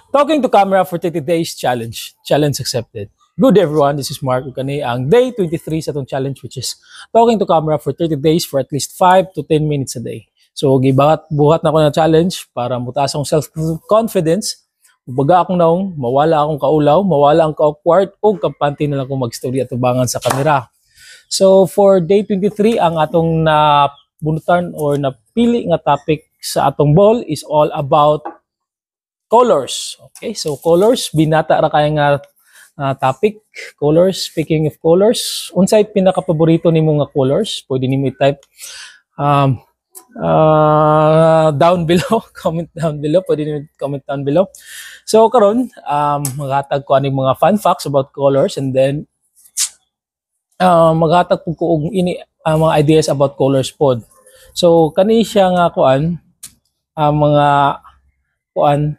Talking to camera for 30 days challenge. Challenge accepted. Good everyone, this is Mark Kani ang day 23 sa itong challenge which is talking to camera for 30 days for at least 5 to 10 minutes a day. So buhat na ko na challenge para mutaas akong self-confidence. Baga akong naong, mawala akong kaulaw, mawala ang ka-awkward o kampante na lang akong mag-story at tubangan sa kamera. So for day 23, ang atong nabunutan or napili nga topic sa atong ball is all about colors. Okay, so colors, binata ra kay nga topic, colors. Speaking of colors, unsay pinaka-paborito nimo nga colors? Pwede nimo i-type down below, comment down below, pwede nimo comment down below. So karon, maghatag ko aning mga fun facts about colors and then maghatag ko og ini mga ideas about colors pod. So kani siya nga kuan mga kuan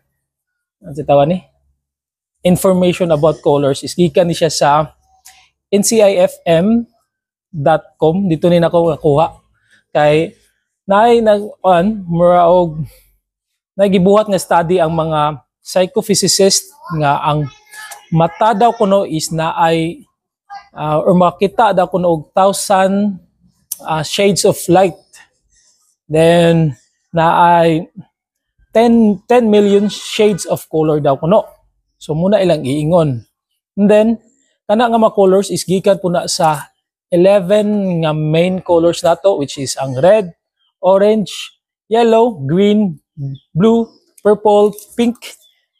ano tawag ni information about colors is gikan ni siya sa ncifm.com. Dito ni nako nakuha kay naay muraog nagibuhat nga study ang mga psychophysicist nga ang mata daw kuno is naay or makita daw kuno og 1,000 shades of light. Then naay 10 million shades of color daw kuno. So muna ilang iingon. And then kana nga mga colors is gikan puna sa 11 nga main colors nato which is ang red, orange, yellow, green, blue, purple, pink,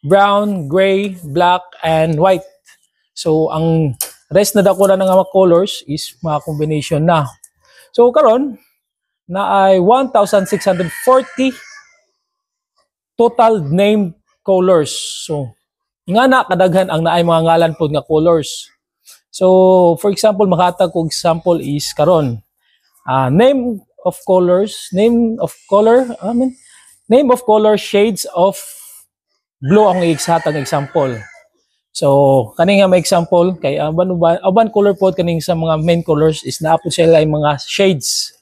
brown, gray, black, and white. So ang rest na dako na nga mga colors is mga combination na. So karon na ay 1,640 total named colors. So nga na kadaghan ang naay mga ngalan pod nga colors. So for example, makatag ko example is karon name of color shades of blue ang i-exhatag example. So kani nga may example kay aban color pod kaning sa mga main colors is naapod sila yung mga shades.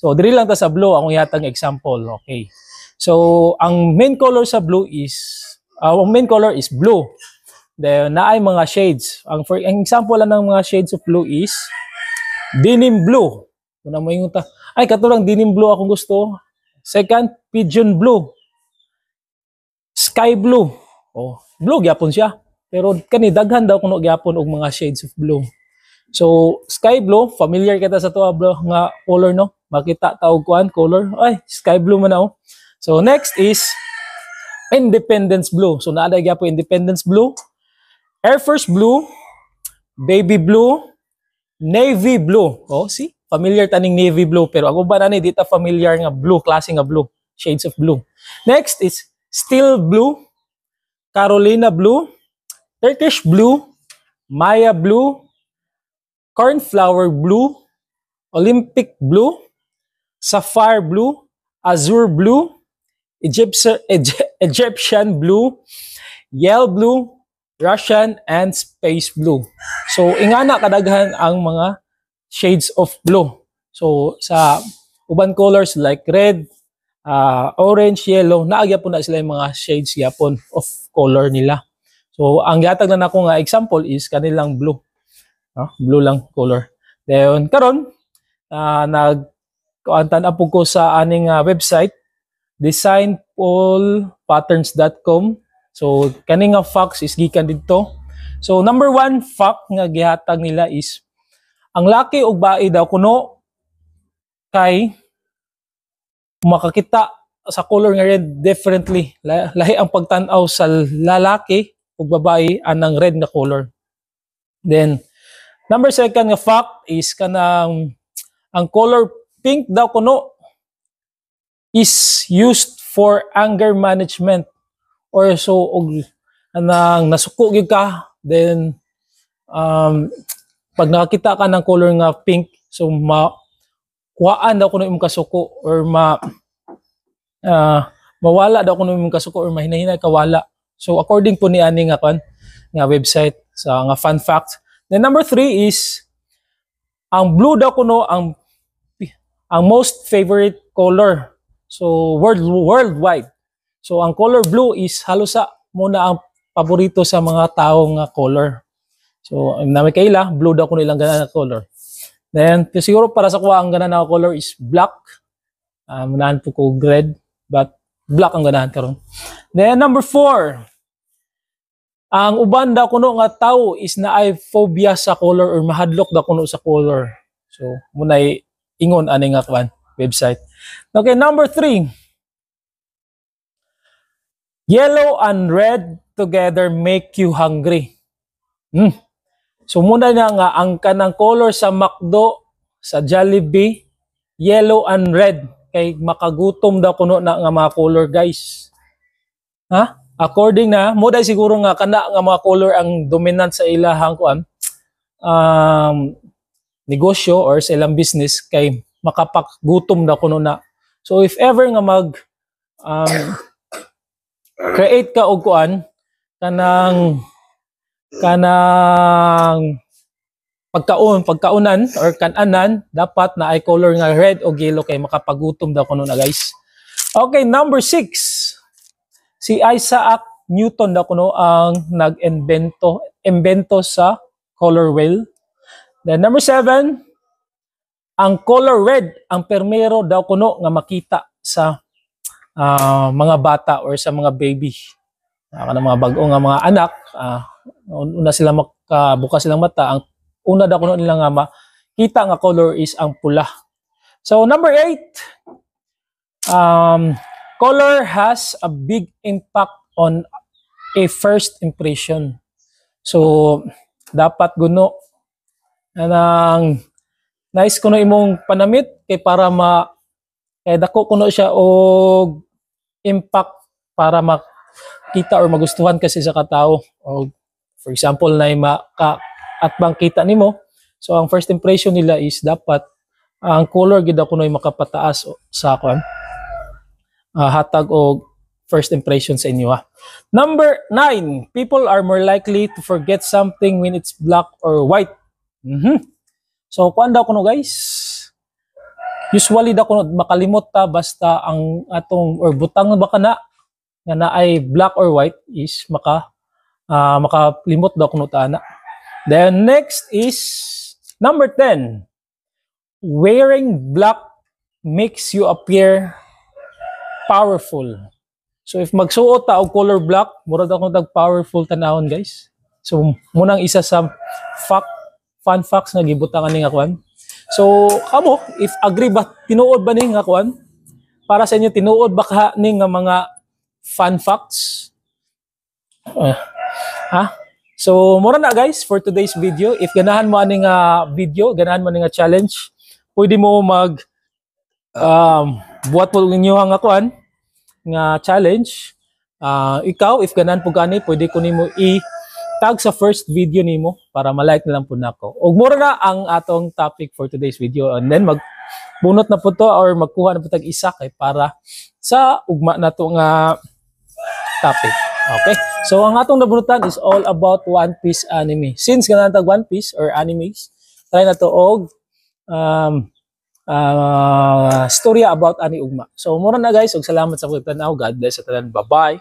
So diri lang ta sa blue ang ihatag example. Okay. So ang main color sa blue is ang main color is blue. Then naay mga shades. Ang example lang ng mga shades of blue is denim blue. Kuna mo ingon ta, ay katulang denim blue akong gusto. Second, pigeon blue. Sky blue. Oh, blue gyapon siya. Pero kani daghan daw kuno gyapon og mga shades of blue. So sky blue, familiar kita sa tuwa blue nga color no? Makita ta og kuan color. Ay, sky blue man na. So next is Independence blue. So naada gyapon Independence blue, Air Force blue, baby blue, navy blue. Oh, see? Familiar taning navy blue pero ako ba nani dita familiar nga blue, klase nga blue, shades of blue. Next is steel blue, Carolina blue, Turkish blue, Maya blue, cornflower blue, Olympic blue, sapphire blue, azure blue, Egyptian blue, Yale blue, Russian, and space blue. So ingana kadaghan ang mga shades of blue. So sa uban colors like red, orange, yellow, naagya po na sila yung mga shades yapon of color nila. So ang gatag na nako nga example is kanilang blue. Blue lang color. Then karon nagkuantan apog ko sa aning website designpollpatterns.com. So kaning nga facts is gikan didto. So number 1 fact nga gihatag nila is ang laki ug bae daw kuno kay makakita sa color nga red differently. Lahi ang pagtan-aw sa lalaki ug babae anang red nga color. Then number 2 nga fact is kanang ang color pink daw kuno is used for anger management or so og anang nasuko gyud ka then pag nakakita ka ng color nga pink so kuhaan daw kuno imong kasuko or mawala daw kuno imong kasuko or mahinahinay kawala. So according po ni ani nga website sa nga fun fact. Then number 3 is ang blue daw kuno ang most favorite color. So worldwide. So ang color blue is halos sa muna ang paborito sa mga taong nga color. So, na may kaila, blue daw ko nilang gana na color. Then, siguro para sa kuha, ang gana na color is black. Manahan po ko red, but black ang ganahan karon. Then, number 4. Ang uban daw kuno nga tao is na ay phobia sa color or mahadlok daw kuno sa color. So, muna'y ingon ani nga kwan website. Okay, number 3. Yellow and red together make you hungry. So muna na nga ang kanang color sa McDo, sa Jollibee, yellow and red kay makagutom daw kuno na nga mga color, guys. Ha? According na mo dai siguro nga kana nga mga color ang dominant sa ilahang kuan negosyo or sa ilang business kay makapaggutom daw kuno na. So if ever nga mag create ka og kuan kanang pagkaunan or kananan, dapat na ay color nga red o yellow kay makapagutom daw kuno na, guys. Okay, number 6. Si Isaac Newton daw kuno ang nag-invento sa color wheel. Then number 7, ang color red ang permero daw kuno nga makita sa mga bata or sa mga baby. Mga bago nga mga anak, una sila makabukas silang mata, ang una daw kuno nila nga makita nga color is ang pula. So number 8, color has a big impact on a first impression. So dapat guno nang nice kuno imong panamit kay para kay dako kuno siya og impact para makita or magustuhan kasi sa katao. O for example na at bangkita nimo, so ang first impression nila is dapat ang color gid kuno makapataas sa kwan hatag og first impression sa inyo. Number 9, people are more likely to forget something when it's black or white. So kuan daw kuno, guys, usually daw kuno makalimot ta basta ang atong or butang ba kana nga na ay black or white is makalimot daw kuno ta ana. Then next is number 10. Wearing black makes you appear powerful. So if magsuot ta og color black, mura daw kuno tag powerful tanahon, guys. So munang isa sa fun facts nga gibutangan ni nga kwan. So kamo, if agree ba tinuod ba ni nga kwan? Para sa inyo tinuod ba ka ni nga mga fun facts? So mura na, guys, for today's video. If ganahan mo ani nga video, ganahan mo ani nga challenge, pwede mo buhat mo ninyo nga kwan nga challenge. Ikaw if ganahan po gani, pwede ko nimo tag sa first video nimo para ma-like na lang po nako. Og mura na ang atong topic for today's video, and then magbunot na po to or magkuha na po tag isa kay para sa ugma na to nga topic. Okay? So ang atong nabunutan is all about One Piece anime. Since ganang tag One Piece or animes, try na to og storya about ani ugma. So mura na, guys, og salamat sa pagtanaw. God bless sa tanan. Bye-bye.